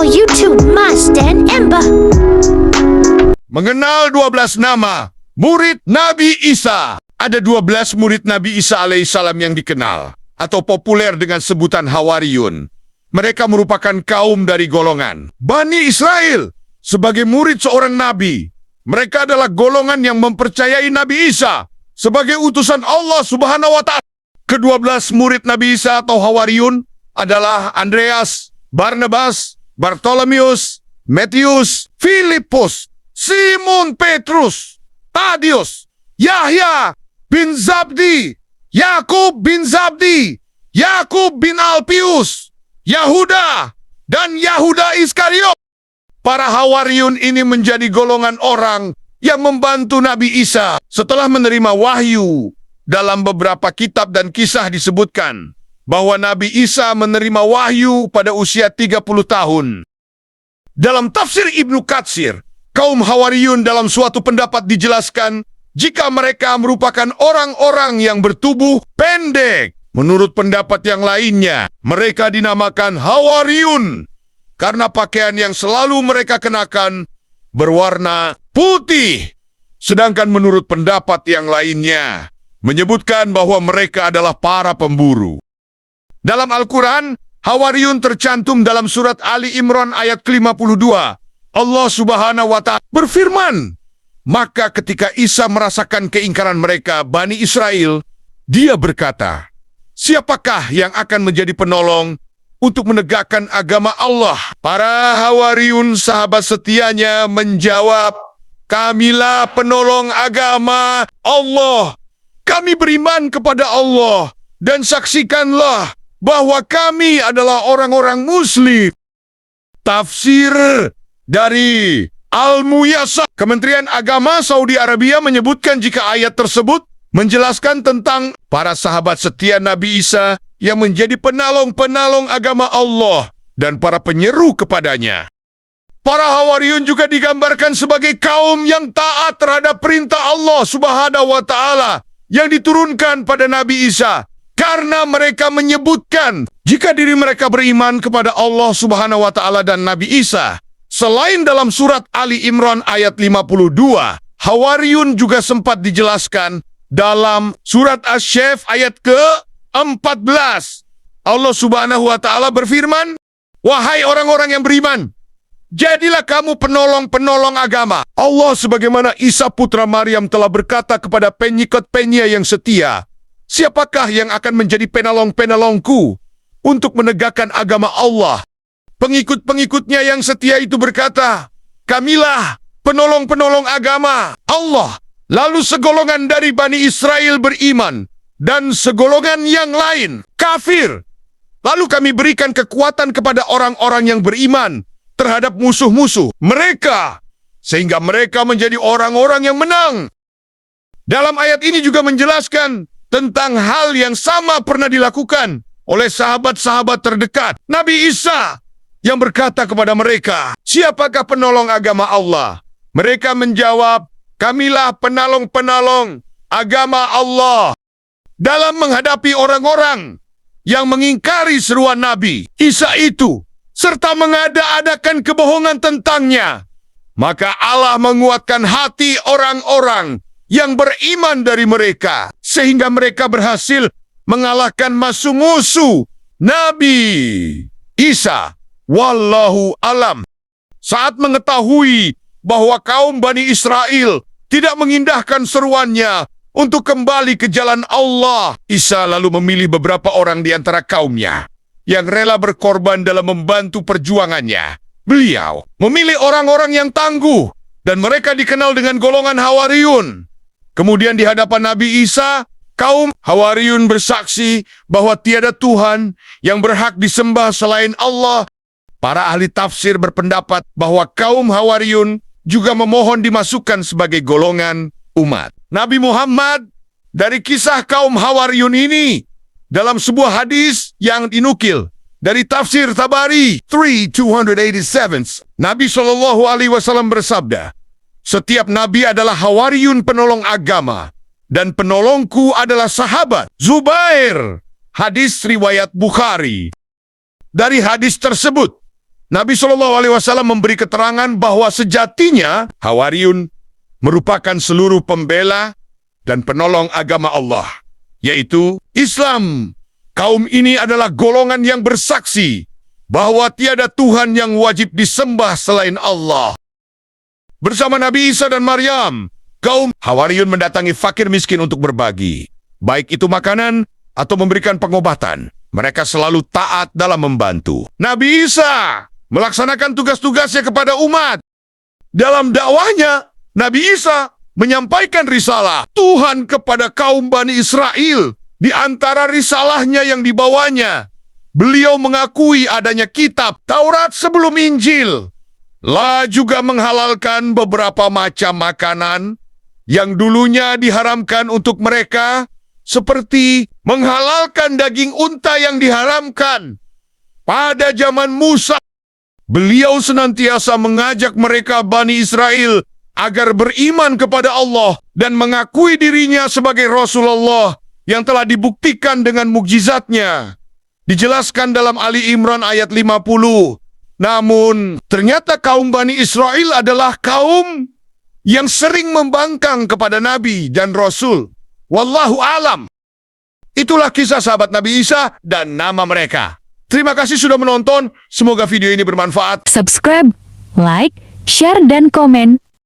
channel YouTube Mas dan Ember. Mengenal 12 nama murid Nabi Isa. Ada 12 murid Nabi Isa alaihissalam yang dikenal atau populer dengan sebutan Hawariyun. Mereka merupakan kaum dari golongan Bani Israel. Sebagai murid seorang nabi, mereka adalah golongan yang mempercayai Nabi Isa sebagai utusan Allah Subhanahu wa Ta'ala. Ke-12 murid Nabi Isa atau Hawariyun adalah Andreas, Barnabas, Bartolomeus, Matius, Filipus, Simon Petrus, Tadius, Yahya bin Zabdi, Yakub bin Zabdi, Yakub bin Alpius, Yahuda, dan Yahuda Iskariot. Para Hawariyun ini menjadi golongan orang yang membantu Nabi Isa setelah menerima wahyu. Dalam beberapa kitab dan kisah disebutkan bahwa Nabi Isa menerima wahyu pada usia 30 tahun. Dalam tafsir Ibnu Katsir, kaum Hawariyun dalam suatu pendapat dijelaskan jika mereka merupakan orang-orang yang bertubuh pendek. Menurut pendapat yang lainnya, mereka dinamakan Hawariyun karena pakaian yang selalu mereka kenakan berwarna putih. Sedangkan menurut pendapat yang lainnya, menyebutkan bahwa mereka adalah para pemburu. Dalam Al-Quran, Hawariyun tercantum dalam surat Ali Imran ayat ke-52. Allah Subhanahu wa Ta'ala berfirman, maka ketika Isa merasakan keingkaran mereka, Bani Israel, dia berkata, siapakah yang akan menjadi penolong untuk menegakkan agama Allah? Para Hawariyun sahabat setianya menjawab, kamilah penolong agama Allah. Kami beriman kepada Allah dan saksikanlah bahwa kami adalah orang-orang Muslim. Tafsir dari Al-Muyassar, Kementerian Agama Saudi Arabia menyebutkan jika ayat tersebut menjelaskan tentang para sahabat setia Nabi Isa yang menjadi penolong-penolong agama Allah dan para penyeru kepadanya. Para Hawariyun juga digambarkan sebagai kaum yang taat terhadap perintah Allah Subhanahu wa Ta'ala yang diturunkan pada Nabi Isa, karena mereka menyebutkan jika diri mereka beriman kepada Allah Subhanahu wa Ta'ala dan Nabi Isa. Selain dalam surat Ali Imran ayat 52, Hawariyun juga sempat dijelaskan dalam surat Asy-Syaff ayat ke-14. Allah Subhanahu wa Ta'ala berfirman, wahai orang-orang yang beriman, jadilah kamu penolong-penolong agama Allah sebagaimana Isa putra Maryam telah berkata kepada pengikut-pengikutnya yang setia, siapakah yang akan menjadi penolong-penolongku untuk menegakkan agama Allah? Pengikut-pengikutnya yang setia itu berkata, kamilah penolong-penolong agama Allah. Lalu segolongan dari Bani Israel beriman dan segolongan yang lain kafir. Lalu kami berikan kekuatan kepada orang-orang yang beriman terhadap musuh-musuh mereka, sehingga mereka menjadi orang-orang yang menang. Dalam ayat ini juga menjelaskan tentang hal yang sama pernah dilakukan oleh sahabat-sahabat terdekat Nabi Isa yang berkata kepada mereka, siapakah penolong agama Allah? Mereka menjawab, kamilah penolong-penolong agama Allah. Dalam menghadapi orang-orang yang mengingkari seruan Nabi Isa itu, serta mengada-adakan kebohongan tentangnya, maka Allah menguatkan hati orang-orang yang beriman dari mereka, sehingga mereka berhasil mengalahkan musuh-musuh Nabi Isa. Wallahu alam. Saat mengetahui bahwa kaum Bani Israel tidak mengindahkan seruannya untuk kembali ke jalan Allah, Isa lalu memilih beberapa orang di antara kaumnya yang rela berkorban dalam membantu perjuangannya. Beliau memilih orang-orang yang tangguh dan mereka dikenal dengan golongan Hawariyun. Kemudian di hadapan Nabi Isa, kaum Hawariyun bersaksi bahwa tiada Tuhan yang berhak disembah selain Allah. Para ahli tafsir berpendapat bahwa kaum Hawariyun juga memohon dimasukkan sebagai golongan umat Nabi Muhammad. Dari kisah kaum Hawariyun ini, dalam sebuah hadis yang dinukil dari tafsir Tabari 3287, Nabi SAW bersabda, setiap nabi adalah Hawariyun penolong agama, dan penolongku adalah sahabat Zubair. Hadis riwayat Bukhari. Dari hadis tersebut, Nabi SAW memberi keterangan bahwa sejatinya Hawariyun merupakan seluruh pembela dan penolong agama Allah, yaitu Islam. Kaum ini adalah golongan yang bersaksi bahwa tiada Tuhan yang wajib disembah selain Allah. Bersama Nabi Isa dan Maryam, kaum Hawariyun mendatangi fakir miskin untuk berbagi, baik itu makanan atau memberikan pengobatan. Mereka selalu taat dalam membantu. Nabi Isa melaksanakan tugas-tugasnya kepada umat. Dalam dakwahnya, Nabi Isa menyampaikan risalah Tuhan kepada kaum Bani Israel. Di antara risalahnya yang dibawanya, beliau mengakui adanya kitab Taurat sebelum Injil. La juga menghalalkan beberapa macam makanan yang dulunya diharamkan untuk mereka, seperti menghalalkan daging unta yang diharamkan. Pada zaman Musa, beliau senantiasa mengajak mereka Bani Israel agar beriman kepada Allah dan mengakui dirinya sebagai Rasulullah yang telah dibuktikan dengan mukjizatnya. Dijelaskan dalam Ali Imran ayat 50. Namun, ternyata kaum Bani Israel adalah kaum yang sering membangkang kepada Nabi dan Rasul. Wallahu alam. Itulah kisah sahabat Nabi Isa dan nama mereka. Terima kasih sudah menonton. Semoga video ini bermanfaat. Subscribe, like, share, dan komen